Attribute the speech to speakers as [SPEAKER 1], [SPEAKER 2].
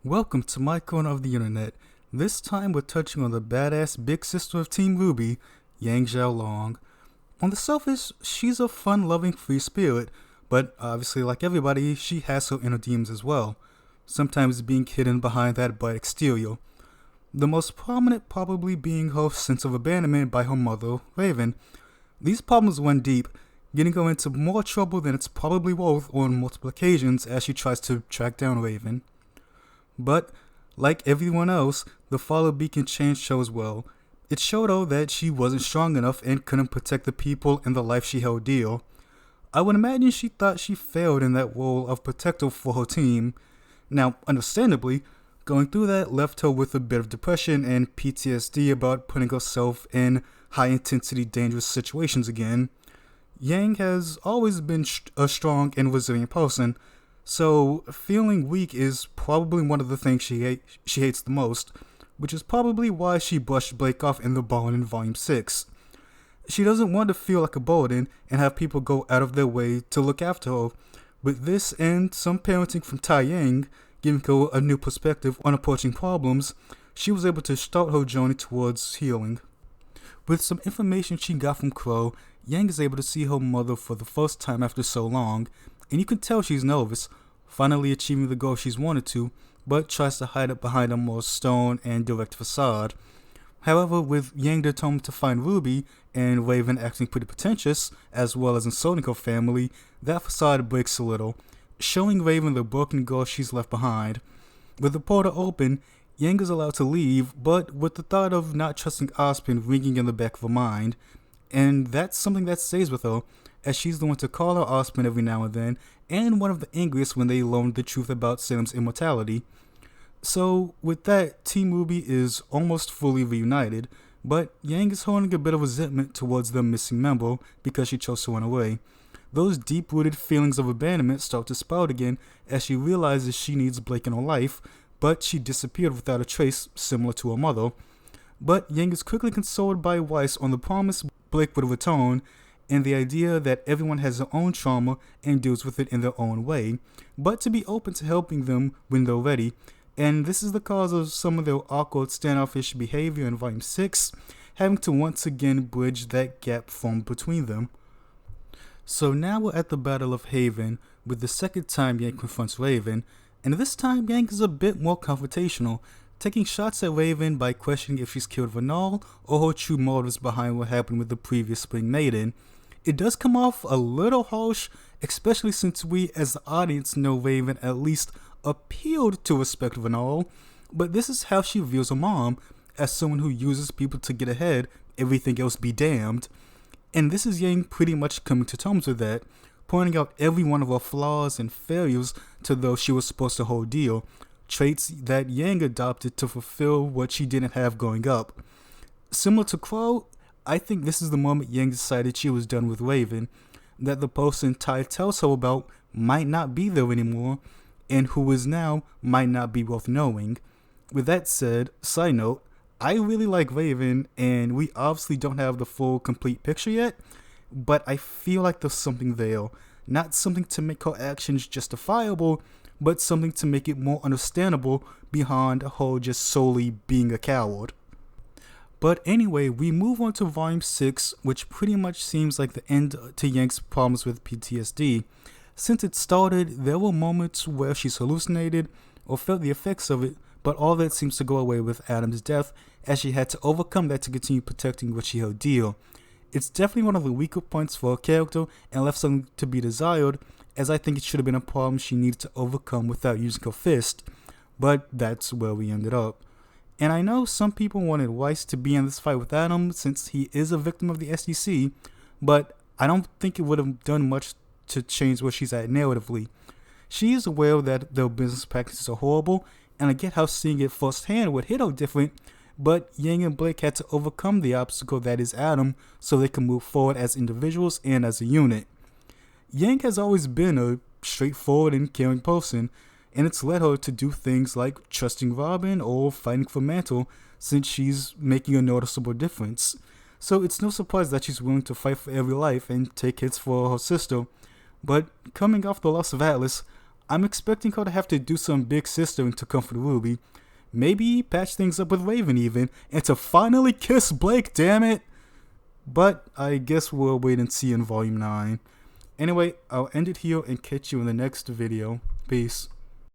[SPEAKER 1] Welcome to my corner of the internet. This time we're touching on the badass big sister of Team RWBY, Yang Xiaolong. On the surface, she's a fun-loving free spirit, but obviously like everybody, she has her inner demons as well, sometimes being hidden behind that bright exterior. The most prominent probably being her sense of abandonment by her mother, Raven. These problems run deep, getting her into more trouble than it's probably worth on multiple occasions as she tries to track down Raven. But, like everyone else, the fall of RWBY can change her as well. It showed her that she wasn't strong enough and couldn't protect the people and the life she held dear. I would imagine she thought she failed in that role of protector for her team. Now, understandably, going through that left her with a bit of depression and PTSD about putting herself in high-intensity, dangerous situations again. Yang has always been a strong and resilient person, so feeling weak is probably one of the things she hates the most, which is probably why she brushed Blake off in the barn in Volume 6. She doesn't want to feel like a burden and have people go out of their way to look after her. With this and some parenting from Tai Yang giving her a new perspective on approaching problems, she was able to start her journey towards healing. With some information she got from Crow, Yang is able to see her mother for the first time after so long, and you can tell she's nervous, finally achieving the goal she's wanted to, but tries to hide it behind a more stern and direct facade. However, with Yang determined to find RWBY, and Raven acting pretty pretentious, as well as insulting her family, that facade breaks a little, showing Raven the broken girl she's left behind. With the portal open, Yang is allowed to leave, but with the thought of not trusting Aspen ringing in the back of her mind, and that's something that stays with her, as she's the one to call her Aspen every now and then, and one of the angriest when they learned the truth about Salem's immortality. So, with that, Team RWBY is almost fully reunited, but Yang is holding a bit of resentment towards the missing member because she chose to run away. Those deep-rooted feelings of abandonment start to sprout again as she realizes she needs Blake in her life, but she disappeared without a trace, similar to her mother. But Yang is quickly consoled by Weiss on the promise Blake would return, and the idea that everyone has their own trauma and deals with it in their own way, but to be open to helping them when they're ready, and this is the cause of some of their awkward standoffish behavior in Volume 6, having to once again bridge that gap formed between them. So now we're at the Battle of Haven, with the second time Yang confronts Raven, and this time Yang is a bit more confrontational, taking shots at Raven by questioning if she's killed Vernal or her true motives behind what happened with the previous Spring Maiden. It does come off a little harsh, especially since we as the audience know Raven at least appealed to respect Vernal, but this is how she views her mom, as someone who uses people to get ahead, everything else be damned. And this is Yang pretty much coming to terms with that, pointing out every one of her flaws and failures to those she was supposed to hold dear, traits that Yang adopted to fulfill what she didn't have growing up. Similar to Crow, I think this is the moment Yang decided she was done with Raven, that the person Tai tells her about might not be there anymore, and who is now might not be worth knowing. With that said, side note, I really like Raven, and we obviously don't have the full complete picture yet, but I feel like there's something there. Not something to make her actions justifiable, but something to make it more understandable behind her just solely being a coward. But anyway, we move on to Volume 6, which pretty much seems like the end to Yang's problems with PTSD. Since it started, there were moments where she's hallucinated or felt the effects of it, but all that seems to go away with Adam's death, as she had to overcome that to continue protecting what she held dear. It's definitely one of the weaker points for her character and left something to be desired, as I think it should have been a problem she needed to overcome without using her fist, but that's where we ended up. And I know some people wanted Weiss to be in this fight with Adam since he is a victim of the SDC, but I don't think it would have done much to change where she's at narratively. She is aware that their business practices are horrible, and I get how seeing it firsthand would hit her different, but Yang and Blake had to overcome the obstacle that is Adam so they can move forward as individuals and as a unit. Yang has always been a straightforward and caring person, and it's led her to do things like trusting Robin or fighting for Mantle since she's making a noticeable difference. So it's no surprise that she's willing to fight for every life and take hits for her sister. But coming off the loss of Atlas, I'm expecting her to have to do some big sistering to comfort Ruby. Maybe patch things up with Raven even, and to finally kiss Blake, damn it! But I guess we'll wait and see in Volume 9. Anyway, I'll end it here and catch you in the next video. Peace.